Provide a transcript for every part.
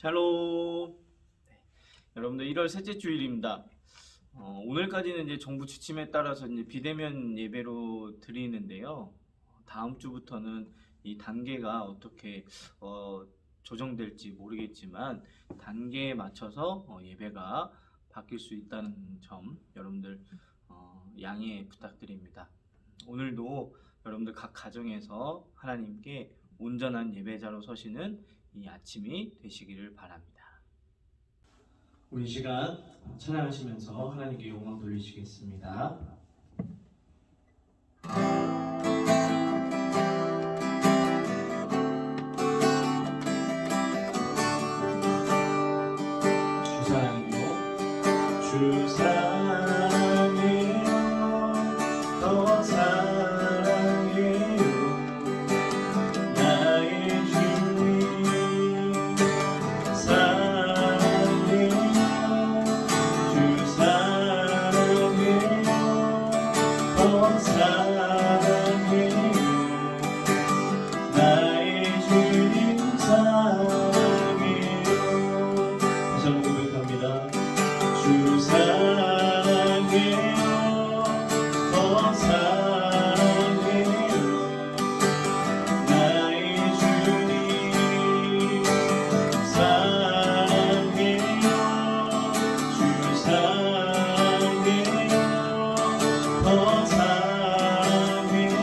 샬롬. 여러분들 1월 셋째 주일입니다. 오늘까지는 이제 정부 지침에 따라서 이제 비대면 예배로 드리는데요. 다음 주부터는 이 단계가 어떻게 조정될지 모르겠지만 단계에 맞춰서 예배가 바뀔 수 있다는 점 여러분들 양해 부탁드립니다. 오늘도 여러분들 각 가정에서 하나님께 온전한 예배자로 서시는 이 아침이 되시기를 바랍니다. 우리 시간 찬양하시면서 하나님께 영광 돌리시겠습니다. 주 사랑해요, 더 사랑해요, 나의 주님 사랑해요, 주 사랑해요, 더 사랑해요, 나의 주님 사랑해요. 다시 한번 고백합니다. 주 사랑해요, 더 사랑해요, 나의 주님 사랑해요, 주 사랑해요, 더 사랑해요,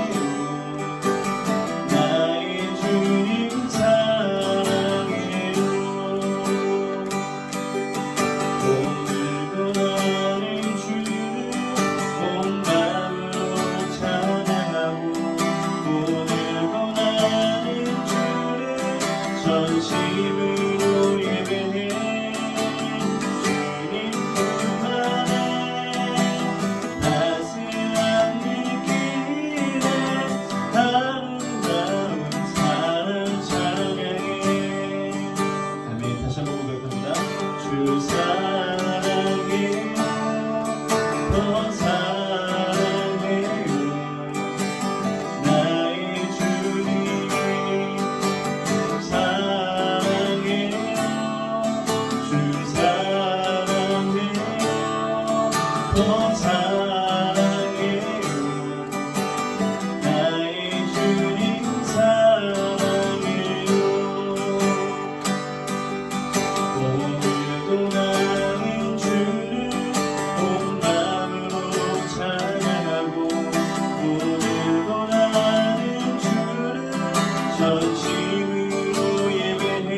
나의 주님 사랑해요. 전심으로 예배해 주님 품안에 따스한 느낌에 아름다운 사랑 찬양해. 아멘. 다시 한번 고백합니다. 주 사랑해요, 더 사랑해요, 나의 주님 더 사랑해요, 나의 주님 사랑해요. 오늘도 나는 주를 온 마음으로 찬양하고 오늘도 나는 주를 전심으로 예배해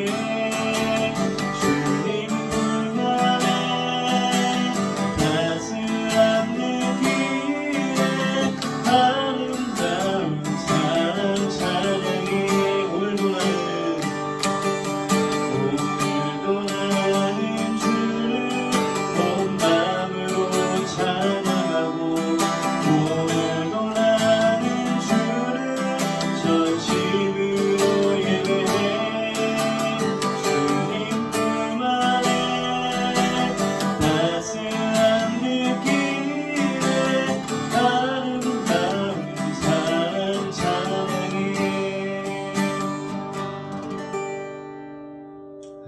주님 품안에 따스한 느낌에 아름다운 사랑 찬양해. 오늘도 나는 주를 온 마음으로 찬양하고 오늘도 나는 주를 전심으로 예배해 주님 품안에 따스한 느낌에 아름다운 사랑 찬양해.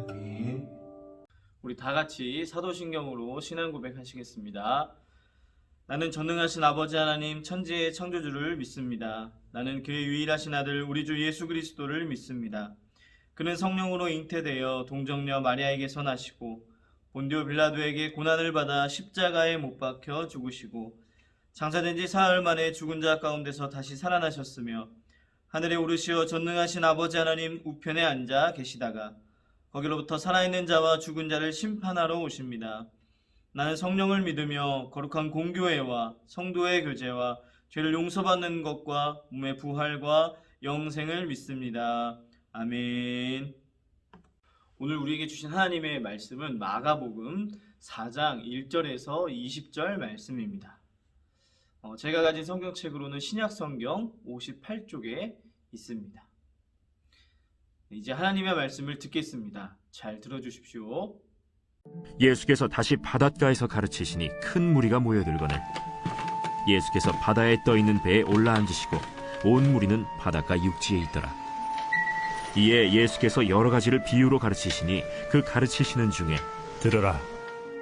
아멘. 우리 다 같이 사도신경으로 신앙 고백하시겠습니다. 나는 전능하신 아버지 하나님 천지의 창조주를 믿습니다. 나는 그의 유일하신 아들 우리 주 예수 그리스도를 믿습니다. 그는 성령으로 잉태되어 동정녀 마리아에게서 나시고 본디오 빌라도에게 고난을 받아 십자가에 못 박혀 죽으시고 장사된 지 사흘 만에 죽은 자 가운데서 다시 살아나셨으며 하늘에 오르시어 전능하신 아버지 하나님 우편에 앉아 계시다가 거기로부터 살아있는 자와 죽은 자를 심판하러 오십니다. 나는 성령을 믿으며 거룩한 공교회와 성도의 교제와 죄를 용서받는 것과 몸의 부활과 영생을 믿습니다. 아멘. 오늘 우리에게 주신 하나님의 말씀은 마가복음 4장 1절에서 20절 말씀입니다. 제가 가진 성경책으로는 신약성경 58쪽에 있습니다. 이제 하나님의 말씀을 듣겠습니다. 잘 들어주십시오. 예수께서 다시 바닷가에서 가르치시니 큰 무리가 모여들거늘 예수께서 바다에 떠있는 배에 올라앉으시고 온 무리는 바닷가 육지에 있더라. 이에 예수께서 여러 가지를 비유로 가르치시니 그 가르치시는 중에 들으라.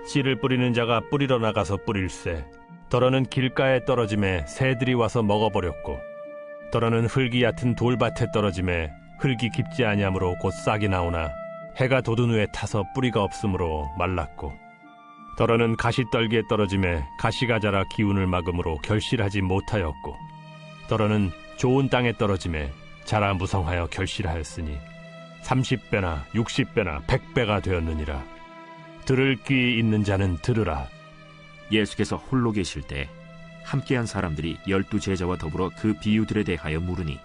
씨를 뿌리는 자가 뿌리러 나가서 뿌릴새 더러는 길가에 떨어짐에 새들이 와서 먹어버렸고 더러는 흙이 얕은 돌밭에 떨어짐에 흙이 깊지 아니하므로 곧 싹이 나오나 해가 돋은 후에 타서 뿌리가 없으므로 말랐고 더러는 가시떨기에 떨어짐에 가시가 자라 기운을 막음으로 결실하지 못하였고 더러는 좋은 땅에 떨어짐에 자라 무성하여 결실하였으니 30배나 60배나 100배가 되었느니라. 들을 귀 있는 자는 들으라. 예수께서 홀로 계실 때 함께한 사람들이 12제자와 더불어 그 비유들에 대하여 물으니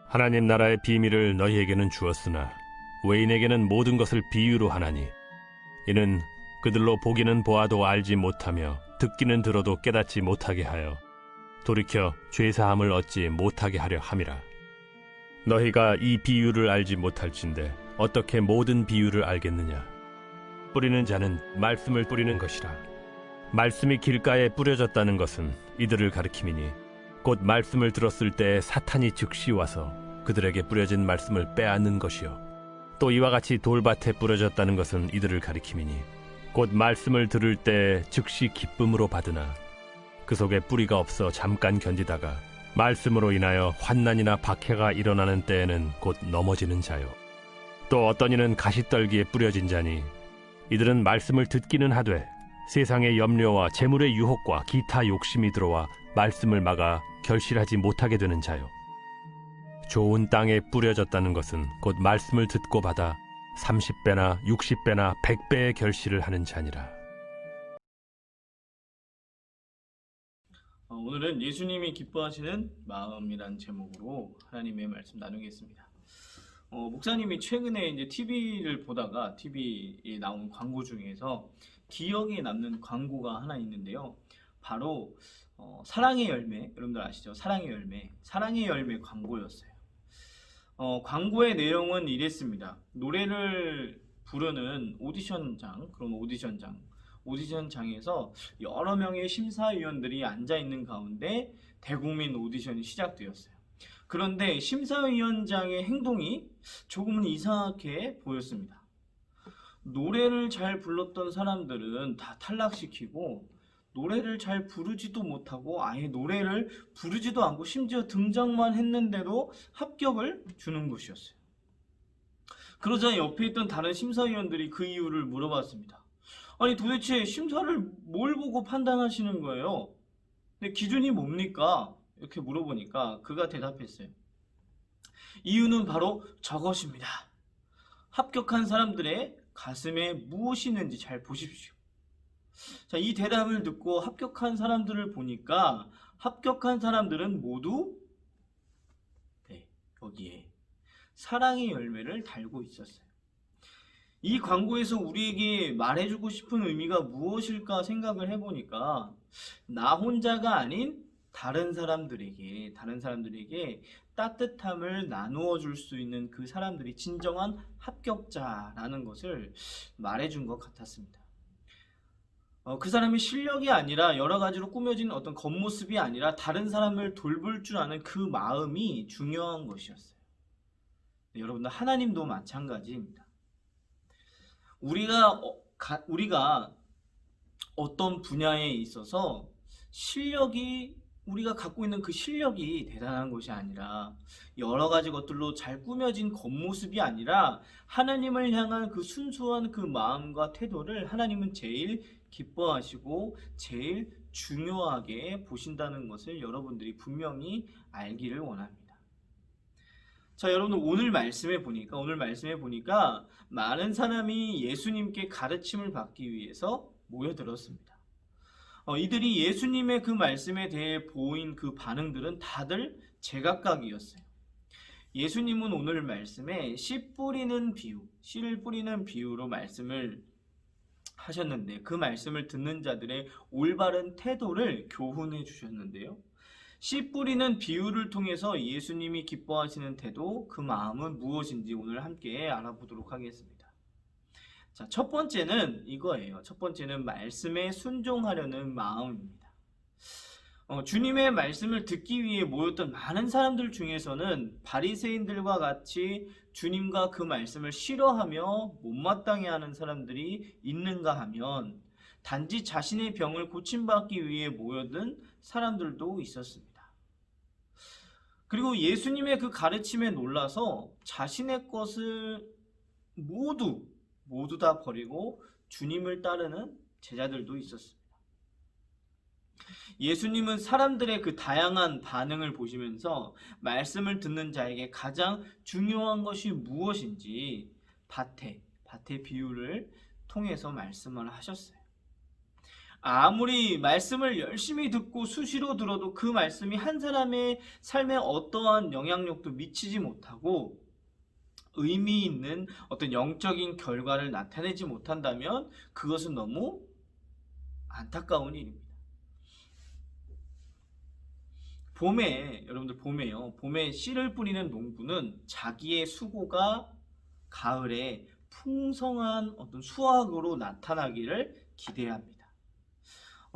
하나님 나라의 비밀을 너희에게는 주었으나 외인에게는 모든 것을 비유로 하나니 이는 그들로 보기는 보아도 알지 못하며 듣기는 들어도 깨닫지 못하게 하여 돌이켜 죄사함을 얻지 못하게 하려 함이라. 너희가 이 비유를 알지 못할진대 어떻게 모든 비유를 알겠느냐. 뿌리는 자는 말씀을 뿌리는 것이라. 말씀이 길가에 뿌려졌다는 것은 이들을 가리킴이니 곧 말씀을 들었을 때 사탄이 즉시 와서 그들에게 뿌려진 말씀을 빼앗는 것이요 또 이와 같이 돌밭에 뿌려졌다는 것은 이들을 가리킴이니 곧 말씀을 들을 때 즉시 기쁨으로 받으나 그 속에 뿌리가 없어 잠깐 견디다가 말씀으로 인하여 환난이나 박해가 일어나는 때에는 곧 넘어지는 자요 또 어떤 이는 가시떨기에 뿌려진 자니 이들은 말씀을 듣기는 하되 세상의 염려와 재물의 유혹과 기타 욕심이 들어와 말씀을 막아 결실하지 못하게 되는 자요 좋은 땅에 뿌려졌다는 것은 곧 말씀을 듣고 받아 30배나 60배나 100배의 결실을 하는 자니라. 오늘은 예수님이 기뻐하시는 마음이란 제목으로 하나님의 말씀 나누겠습니다. 목사님이 최근에 이제 TV를 보다가 TV에 나온 광고 중에서 기억에 남는 광고가 하나 있는데요. 바로 사랑의 열매, 여러분들 아시죠? 사랑의 열매 광고였어요. 광고의 내용은 이랬습니다. 노래를 부르는 오디션장에서 여러 명의 심사위원들이 앉아 있는 가운데 대국민 오디션이 시작되었어요. 그런데 심사위원장의 행동이 조금은 이상하게 보였습니다. 노래를 잘 불렀던 사람들은 다 탈락시키고 노래를 잘 부르지도 못하고 아예 노래를 부르지도 않고 심지어 등장만 했는데도 합격을 주는 것이었어요. 그러자 옆에 있던 다른 심사위원들이 그 이유를 물어봤습니다. 아니 도대체 심사를 뭘 보고 판단하시는 거예요? 근데 기준이 뭡니까? 이렇게 물어보니까 그가 대답했어요. 이유는 바로 저것입니다. 합격한 사람들의 가슴에 무엇이 있는지 잘 보십시오. 자, 이 대답을 듣고 합격한 사람들을 보니까 합격한 사람들은 모두 여기에 사랑의 열매를 달고 있었어요. 이 광고에서 우리에게 말해주고 싶은 의미가 무엇일까 생각을 해보니까 나 혼자가 아닌 다른 사람들에게 따뜻함을 나누어 줄 수 있는 그 사람들이 진정한 합격자라는 것을 말해준 것 같았습니다. 그 사람의 실력이 아니라 여러 가지로 꾸며진 어떤 겉모습이 아니라 다른 사람을 돌볼 줄 아는 그 마음이 중요한 것이었어요. 네, 여러분들 하나님도 마찬가지입니다. 우리가 어떤 분야에 있어서 우리가 갖고 있는 그 실력이 대단한 것이 아니라 여러 가지 것들로 잘 꾸며진 겉모습이 아니라 하나님을 향한 그 순수한 그 마음과 태도를 하나님은 제일 기뻐하시고 제일 중요하게 보신다는 것을 여러분들이 분명히 알기를 원합니다. 자, 여러분들 오늘 말씀에 보니까 많은 사람이 예수님께 가르침을 받기 위해서 모여들었습니다. 이들이 예수님의 그 말씀에 대해 보인 그 반응들은 다들 제각각이었어요. 예수님은 오늘 말씀에 씨를 뿌리는 비유로 말씀을 하셨는데 그 말씀을 듣는 자들의 올바른 태도를 교훈해 주셨는데요. 씨 뿌리는 비유를 통해서 예수님이 기뻐하시는 태도, 그 마음은 무엇인지 오늘 함께 알아보도록 하겠습니다. 자, 첫 번째는 이거예요. 첫 번째는 말씀에 순종하려는 마음입니다. 주님의 말씀을 듣기 위해 모였던 많은 사람들 중에서는 바리새인들과 같이 주님과 그 말씀을 싫어하며 못마땅해 하는 사람들이 있는가 하면 단지 자신의 병을 고침받기 위해 모여든 사람들도 있었습니다. 그리고 예수님의 그 가르침에 놀라서 자신의 것을 모두 다 버리고 주님을 따르는 제자들도 있었습니다. 예수님은 사람들의 그 다양한 반응을 보시면서 말씀을 듣는 자에게 가장 중요한 것이 무엇인지 밭의 비유를 통해서 말씀을 하셨어요. 아무리 말씀을 열심히 듣고 수시로 들어도 그 말씀이 한 사람의 삶에 어떠한 영향력도 미치지 못하고 의미 있는 어떤 영적인 결과를 나타내지 못한다면 그것은 너무 안타까운 일입니다. 여러분들 봄에 씨를 뿌리는 농부는 자기의 수고가 가을에 풍성한 어떤 수확으로 나타나기를 기대합니다.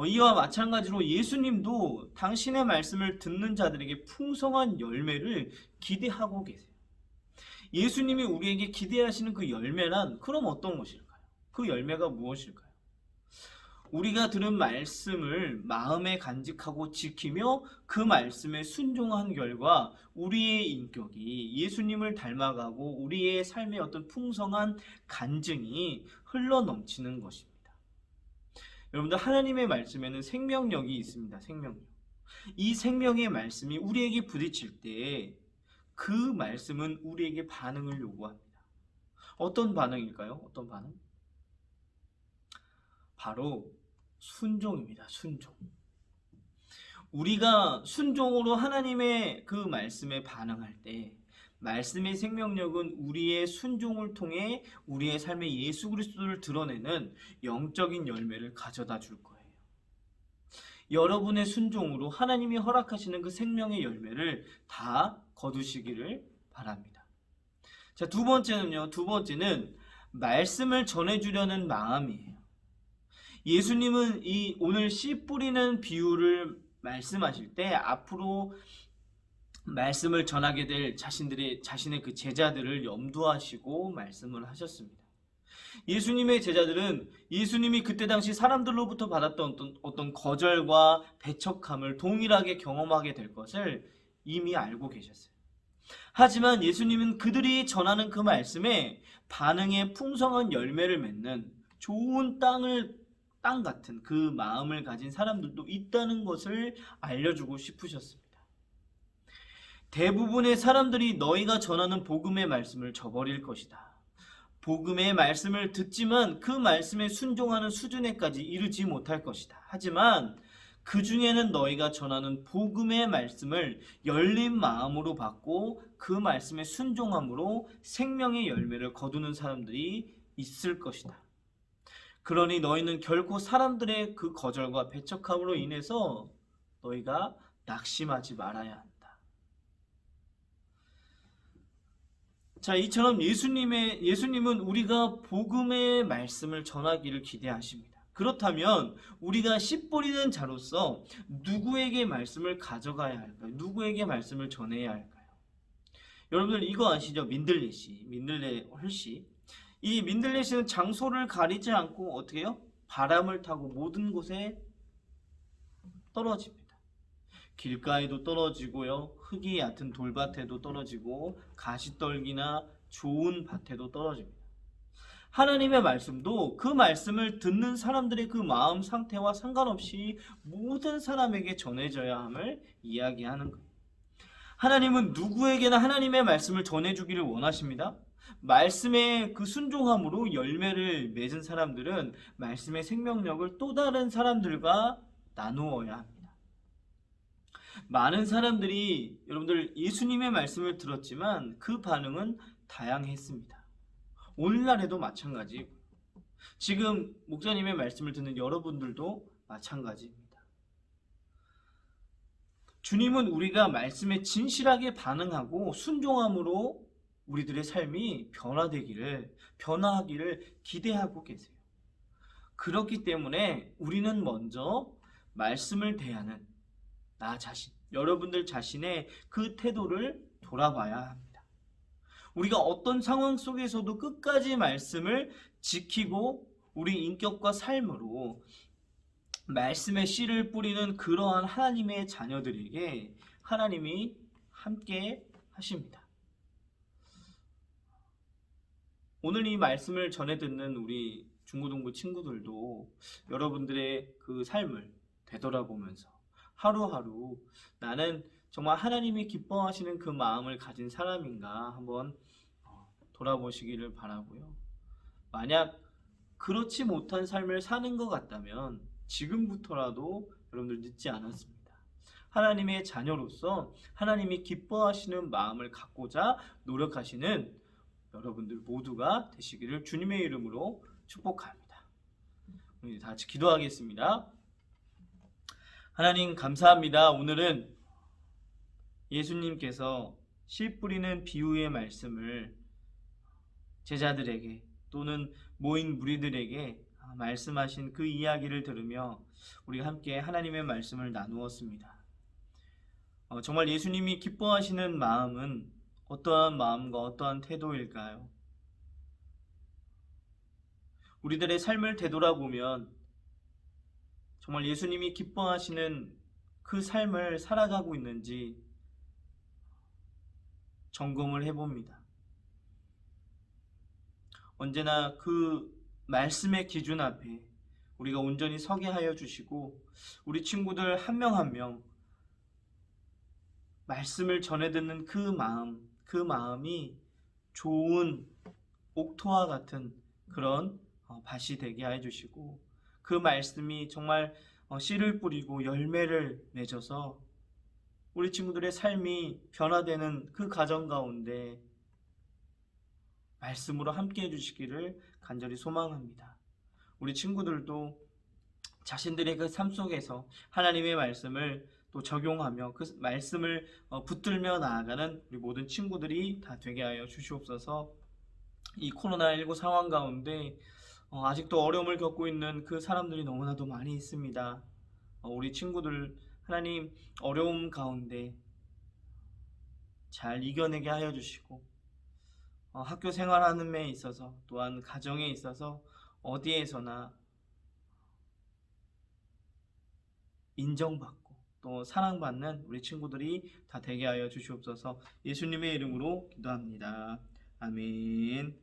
이와 마찬가지로 예수님도 당신의 말씀을 듣는 자들에게 풍성한 열매를 기대하고 계세요. 예수님이 우리에게 기대하시는 그 열매란 그럼 어떤 것일까요? 그 열매가 무엇일까요? 우리가 들은 말씀을 마음에 간직하고 지키며 그 말씀에 순종한 결과 우리의 인격이 예수님을 닮아가고 우리의 삶의 어떤 풍성한 간증이 흘러넘치는 것입니다. 여러분들, 하나님의 말씀에는 생명력이 있습니다. 생명력. 이 생명의 말씀이 우리에게 부딪힐 때 그 말씀은 우리에게 반응을 요구합니다. 어떤 반응일까요? 어떤 반응? 바로 순종입니다. 순종. 우리가 순종으로 하나님의 그 말씀에 반응할 때 말씀의 생명력은 우리의 순종을 통해 우리의 삶에 예수 그리스도를 드러내는 영적인 열매를 가져다 줄 거예요. 여러분의 순종으로 하나님이 허락하시는 그 생명의 열매를 다 거두시기를 바랍니다. 자, 두 번째는 말씀을 전해주려는 마음이에요. 예수님은 이 오늘 씨 뿌리는 비유를 말씀하실 때 앞으로 말씀을 전하게 될 자신의 그 제자들을 염두하시고 말씀을 하셨습니다. 예수님의 제자들은 예수님이 그때 당시 사람들로부터 받았던 어떤 거절과 배척함을 동일하게 경험하게 될 것을 이미 알고 계셨어요. 하지만 예수님은 그들이 전하는 그 말씀에 반응의 풍성한 열매를 맺는 좋은 땅 같은 그 마음을 가진 사람들도 있다는 것을 알려주고 싶으셨습니다. 대부분의 사람들이 너희가 전하는 복음의 말씀을 저버릴 것이다. 복음의 말씀을 듣지만 그 말씀에 순종하는 수준에까지 이르지 못할 것이다. 하지만 그 중에는 너희가 전하는 복음의 말씀을 열린 마음으로 받고 그 말씀에 순종함으로 생명의 열매를 거두는 사람들이 있을 것이다. 그러니 너희는 결코 사람들의 그 거절과 배척함으로 인해서 너희가 낙심하지 말아야 한다. 자, 이처럼 예수님은 우리가 복음의 말씀을 전하기를 기대하십니다. 그렇다면 우리가 씨 뿌리는 자로서 누구에게 말씀을 가져가야 할까요? 누구에게 말씀을 전해야 할까요? 여러분들 이거 아시죠? 민들레 헐씨. 이 민들레 씨는 장소를 가리지 않고 어떻게 해요? 바람을 타고 모든 곳에 떨어집니다. 길가에도 떨어지고요. 흙이 얕은 돌밭에도 떨어지고 가시떨기나 좋은 밭에도 떨어집니다. 하나님의 말씀도 그 말씀을 듣는 사람들의 그 마음 상태와 상관없이 모든 사람에게 전해져야 함을 이야기하는 거예요. 하나님은 누구에게나 하나님의 말씀을 전해주기를 원하십니다. 말씀의 그 순종함으로 열매를 맺은 사람들은 말씀의 생명력을 또 다른 사람들과 나누어야 합니다. 많은 사람들이 여러분들 예수님의 말씀을 들었지만 그 반응은 다양했습니다. 오늘날에도 마찬가지고요. 지금 목사님의 말씀을 듣는 여러분들도 마찬가지입니다. 주님은 우리가 말씀에 진실하게 반응하고 순종함으로 우리들의 삶이 변화하기를 기대하고 계세요. 그렇기 때문에 우리는 먼저 말씀을 대하는 나 자신, 여러분들 자신의 그 태도를 돌아봐야 합니다. 우리가 어떤 상황 속에서도 끝까지 말씀을 지키고 우리 인격과 삶으로 말씀의 씨를 뿌리는 그러한 하나님의 자녀들에게 하나님이 함께 하십니다. 오늘 이 말씀을 전해 듣는 우리 중고등부 친구들도 여러분들의 그 삶을 되돌아보면서 하루하루 나는 정말 하나님이 기뻐하시는 그 마음을 가진 사람인가 한번 돌아보시기를 바라고요. 만약 그렇지 못한 삶을 사는 것 같다면 지금부터라도 여러분들 늦지 않았습니다. 하나님의 자녀로서 하나님이 기뻐하시는 마음을 갖고자 노력하시는 여러분들 모두가 되시기를 주님의 이름으로 축복합니다. 우리 다 같이 기도하겠습니다. 하나님 감사합니다. 오늘은 예수님께서 씨 뿌리는 비유의 말씀을 제자들에게 또는 모인 무리들에게 말씀하신 그 이야기를 들으며 우리가 함께 하나님의 말씀을 나누었습니다. 정말 예수님이 기뻐하시는 마음은 어떠한 마음과 어떠한 태도일까요? 우리들의 삶을 되돌아보면 정말 예수님이 기뻐하시는 그 삶을 살아가고 있는지 점검을 해봅니다. 언제나 그 말씀의 기준 앞에 우리가 온전히 서게 하여 주시고 우리 친구들 한 명 한 명 말씀을 전해 듣는 그 마음이 좋은 옥토와 같은 그런 밭이 되게 해 주시고 그 말씀이 정말 씨를 뿌리고 열매를 맺어서 우리 친구들의 삶이 변화되는 그 과정 가운데 말씀으로 함께 해주시기를 간절히 소망합니다. 우리 친구들도 자신들의 그 삶 속에서 하나님의 말씀을 또 적용하며 그 말씀을 붙들며 나아가는 우리 모든 친구들이 다 되게 하여 주시옵소서. 이 코로나19 상황 가운데 아직도 어려움을 겪고 있는 그 사람들이 너무나도 많이 있습니다. 우리 친구들 하나님 어려움 가운데 잘 이겨내게 하여 주시고 학교 생활하는 데 있어서 또한 가정에 있어서 어디에서나 인정받고 또 사랑받는 우리 친구들이 다 되게 하여 주시옵소서. 예수님의 이름으로 기도합니다. 아멘.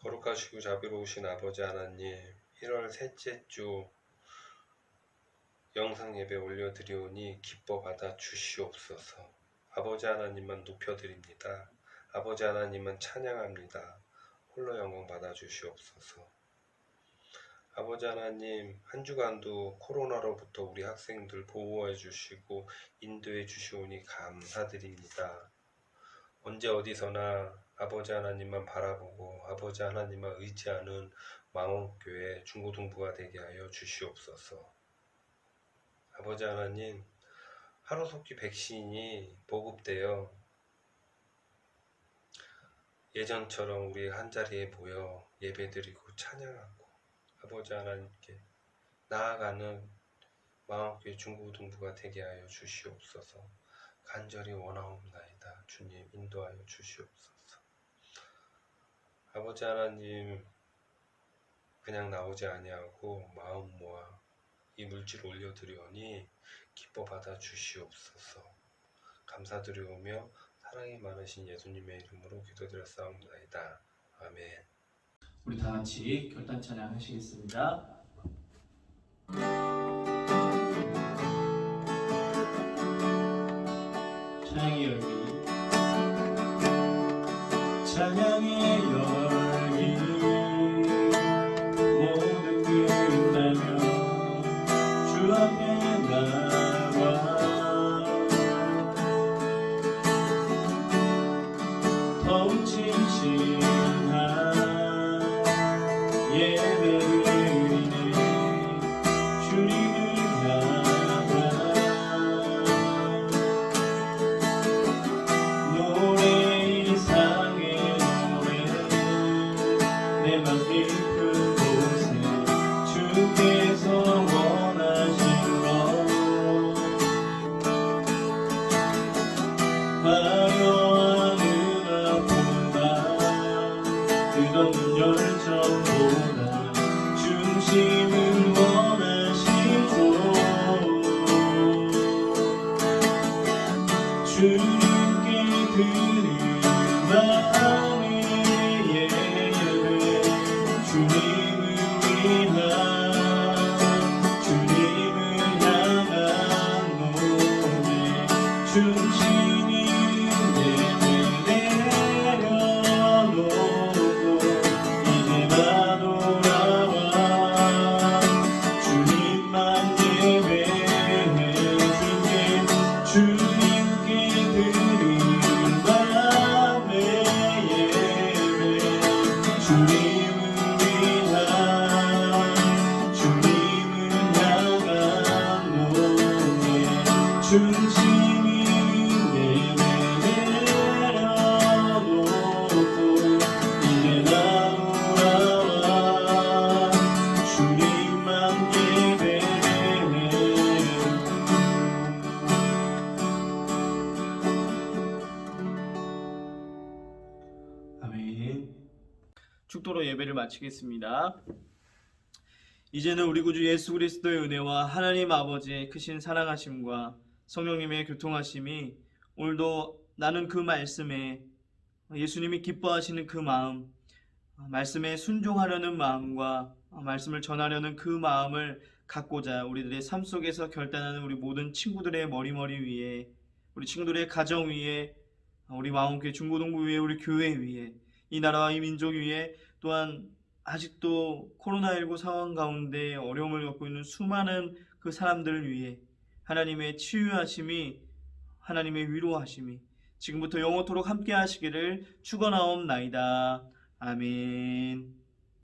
거룩하시고 자비로우신 아버지 하나님, 1월 셋째 주 영상 예배 올려드리오니 기뻐 받아 주시옵소서. 아버지 하나님만 높여드립니다. 아버지 하나님만 찬양합니다. 홀로 영광 받아 주시옵소서. 아버지 하나님, 한 주간도 코로나로부터 우리 학생들 보호해 주시고 인도해 주시오니 감사드립니다. 언제 어디서나 아버지 하나님만 바라보고 아버지 하나님만 의지하는 망원교회 중고등부가 되게 하여 주시옵소서. 아버지 하나님, 하루속히 백신이 보급되어 예전처럼 우리 한자리에 모여 예배드리고 찬양하고 아버지 하나님께 나아가는 마음교회 중고등부가 되게 하여 주시옵소서. 간절히 원하옵나이다. 주님 인도하여 주시옵소서. 아버지 하나님, 그냥 나오지 아니하고 마음 모아 이 물질 올려드리오니 기뻐 받아 주시옵소서. 감사드리오며 사랑이 많으신 예수님의 이름으로 기도드렸사옵나이다. 아멘. 우리 다 같이 결단 찬양 하시겠습니다. 찬양의 열기, 찬양의 열기, 모든 끝나면 주 앞에 나와 더욱 진실한 예배를 드리네. 주님을 향한 노래 이상의 노래 내 맘 깊은 곳에 주께서 원하신 것 화려한 음악보다 끝없는 열정보다 중심을 원하시고 주님께 드릴 마음의 예배 주님을 위한 주님을 향한 노래 중심이 예배 내려놓고 이제 나 돌아와 주님만 예배해 주님 주님께 드릴 마음의 예배 주님을 위한 주님을 향한 노래 중심이 예배 내려놓고 이제 나 돌아와 주님만 예배해 아멘. 축도로 예배를 마치겠습니다. 이제는 우리 구주 예수 그리스도의 은혜와 하나님 아버지의 크신 사랑하심과 성령님의 교통하심이 오늘도 나는 그 말씀에 예수님이 기뻐하시는 그 마음, 말씀에 순종하려는 마음과 말씀을 전하려는 그 마음을 갖고자 우리들의 삶 속에서 결단하는 우리 모든 친구들의 머리 위에, 우리 친구들의 가정 위에, 우리 마음교회 중고등부 위에, 우리 교회 위에, 이 나라와 이 민족 위에, 또한 아직도 코로나19 상황 가운데 어려움을 겪고 있는 수많은 그 사람들을 위해 하나님의 치유하심이, 하나님의 위로하심이 지금부터 영원토록 함께 하시기를 축원하옵나이다. 아멘.